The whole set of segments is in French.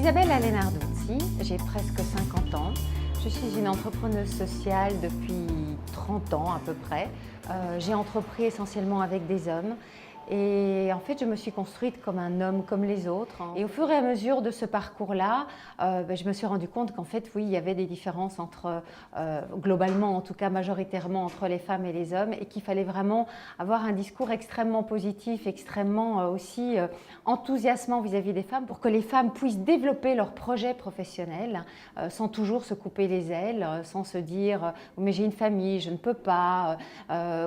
Isabelle Alenarduzzi, j'ai presque 50 ans. Je suis une entrepreneuse sociale depuis 30 ans à peu près. J'ai entrepris essentiellement avec des hommes. Et en fait, je me suis construite comme un homme, comme les autres. Et au fur et à mesure de ce parcours-là, je me suis rendu compte qu'en fait, oui, il y avait des différences entre, globalement, en tout cas majoritairement, entre les femmes et les hommes, et qu'il fallait vraiment avoir un discours extrêmement positif, extrêmement aussi enthousiasmant vis-à-vis des femmes, pour que les femmes puissent développer leurs projets professionnels sans toujours se couper les ailes, sans se dire « mais j'ai une famille, je ne peux pas »,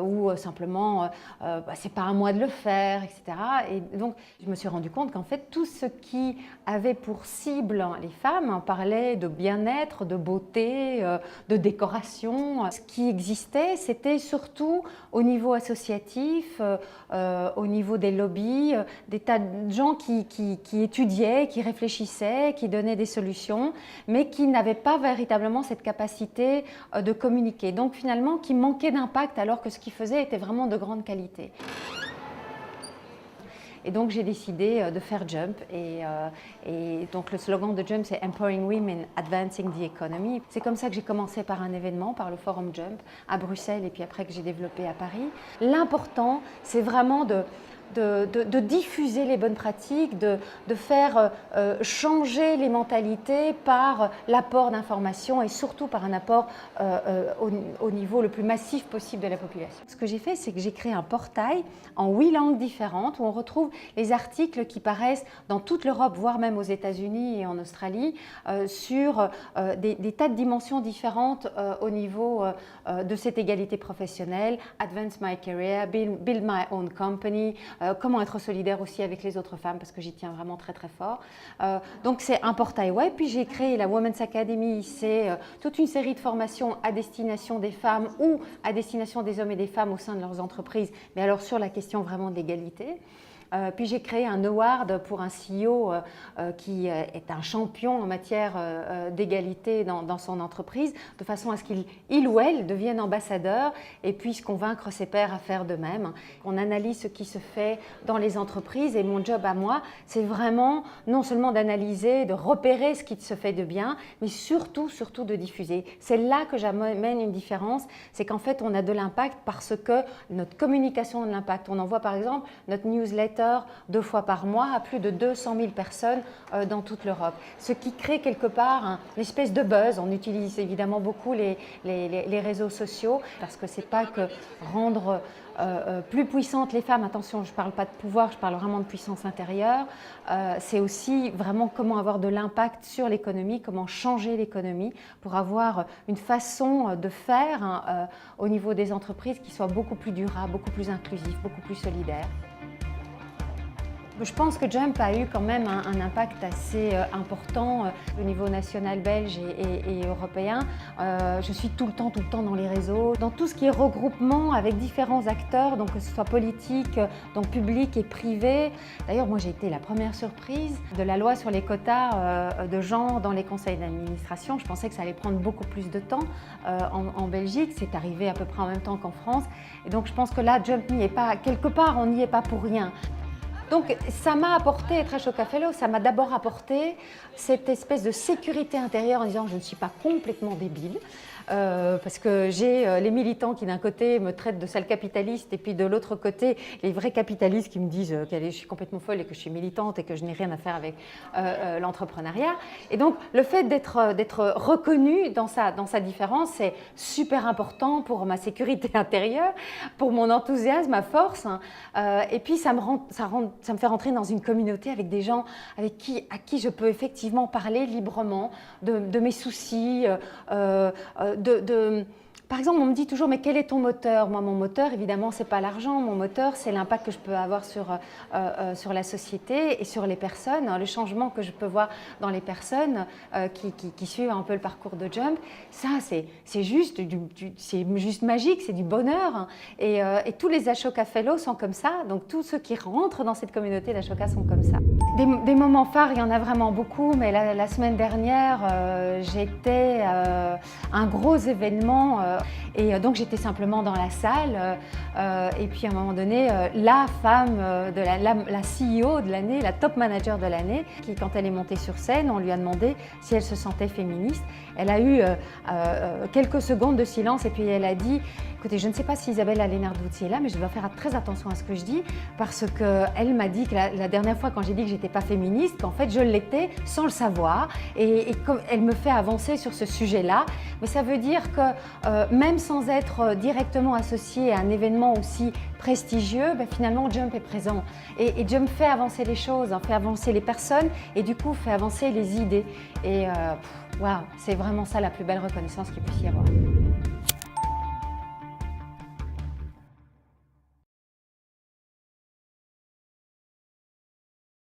ou simplement « c'est pas à moi de le faire ». Etc. Et donc, je me suis rendu compte qu'en fait, tout ce qui avait pour cible les femmes parlait de bien-être, de beauté, de décoration. Ce qui existait, c'était surtout au niveau associatif, au niveau des lobbies, des tas de gens qui étudiaient, qui réfléchissaient, qui donnaient des solutions, mais qui n'avaient pas véritablement cette capacité de communiquer. Donc, finalement, qui manquaient d'impact alors que ce qu'ils faisaient était vraiment de grande qualité. Et donc j'ai décidé de faire Jump et donc le slogan de Jump c'est Empowering Women, Advancing the Economy. C'est comme ça que j'ai commencé par un événement, par le Forum Jump à Bruxelles et puis après que j'ai développé à Paris. L'important c'est vraiment de diffuser les bonnes pratiques, de faire changer les mentalités par l'apport d'informations et surtout par un apport au niveau le plus massif possible de la population. Ce que j'ai fait, c'est que j'ai créé un portail en 8 langues différentes où on retrouve les articles qui paraissent dans toute l'Europe, voire même aux États-Unis et en Australie, sur des tas de dimensions différentes au niveau de cette égalité professionnelle, Advance My Career, Build My Own Company, comment être solidaire aussi avec les autres femmes parce que j'y tiens vraiment très très fort. Donc c'est un portail web, puis j'ai créé la Women's Academy, c'est toute une série de formations à destination des femmes ou à destination des hommes et des femmes au sein de leurs entreprises, mais alors sur la question vraiment de l'égalité. Puis j'ai créé un award pour un CEO qui est un champion en matière d'égalité dans son entreprise, de façon à ce qu'il ou elle devienne ambassadeur et puisse convaincre ses pairs à faire de même. On analyse ce qui se fait dans les entreprises et mon job à moi, c'est vraiment non seulement d'analyser, de repérer ce qui se fait de bien, mais surtout de diffuser. C'est là que j'amène une différence, c'est qu'en fait on a de l'impact parce que notre communication a de l'impact. On envoie par exemple notre newsletter 2 fois par mois à plus de 200 000 personnes dans toute l'Europe. Ce qui crée quelque part une espèce de buzz. On utilise évidemment beaucoup les réseaux sociaux parce que c'est pas que rendre plus puissantes les femmes, attention, je ne parle pas de pouvoir, je parle vraiment de puissance intérieure, c'est aussi vraiment comment avoir de l'impact sur l'économie, comment changer l'économie pour avoir une façon de faire au niveau des entreprises qui soit beaucoup plus durable, beaucoup plus inclusive, beaucoup plus solidaire. Je pense que Jump a eu quand même un impact assez important au niveau national belge et européen. Je suis tout le temps dans les réseaux, dans tout ce qui est regroupement avec différents acteurs, donc que ce soit politique, donc public et privé. D'ailleurs, moi j'ai été la première surprise de la loi sur les quotas de genre dans les conseils d'administration. Je pensais que ça allait prendre beaucoup plus de temps en Belgique. C'est arrivé à peu près en même temps qu'en France. Et donc je pense que là, Jump n'y est pas, quelque part, on n'y est pas pour rien. Donc ça m'a apporté, être à Choca Fellow, ça m'a d'abord apporté cette espèce de sécurité intérieure en disant je ne suis pas complètement débile. Parce que j'ai les militants qui d'un côté me traitent de sale capitaliste et puis de l'autre côté les vrais capitalistes qui me disent que je suis complètement folle et que je suis militante et que je n'ai rien à faire avec l'entrepreneuriat. Et donc le fait d'être reconnue dans sa différence, c'est super important pour ma sécurité intérieure, pour mon enthousiasme, ma force. Et puis ça me fait rentrer dans une communauté avec des gens à qui je peux effectivement parler librement de mes soucis, par exemple, on me dit toujours, mais quel est ton moteur? Moi, mon moteur, évidemment, ce n'est pas l'argent. Mon moteur, c'est l'impact que je peux avoir sur la société et sur les personnes, le changement que je peux voir dans les personnes qui suivent un peu le parcours de Jump. Ça, c'est juste magique, c'est du bonheur. Et tous les Ashoka Fellows sont comme ça. Donc, tous ceux qui rentrent dans cette communauté d'Ashoka sont comme ça. Des moments phares, il y en a vraiment beaucoup, mais la semaine dernière, j'étais à un gros événement Donc j'étais simplement dans la salle et puis à un moment donné, la femme de la CEO de l'année, la top manager de l'année, qui quand elle est montée sur scène, on lui a demandé si elle se sentait féministe. Elle a eu quelques secondes de silence et puis elle a dit: écoutez, je ne sais pas si Isabelle Lénard-Wouthier est là, mais je dois faire très attention à ce que je dis, parce qu'elle m'a dit que la dernière fois quand j'ai dit que j'étais pas féministe, qu'en fait je l'étais sans le savoir, et comme elle me fait avancer sur ce sujet-là. Mais ça veut dire que même sans être directement associé à un événement aussi prestigieux, ben finalement Jump est présent. Et Jump fait avancer les choses, hein, fait avancer les personnes et du coup fait avancer les idées. Et waouh, c'est vraiment ça la plus belle reconnaissance qu'il puisse y avoir.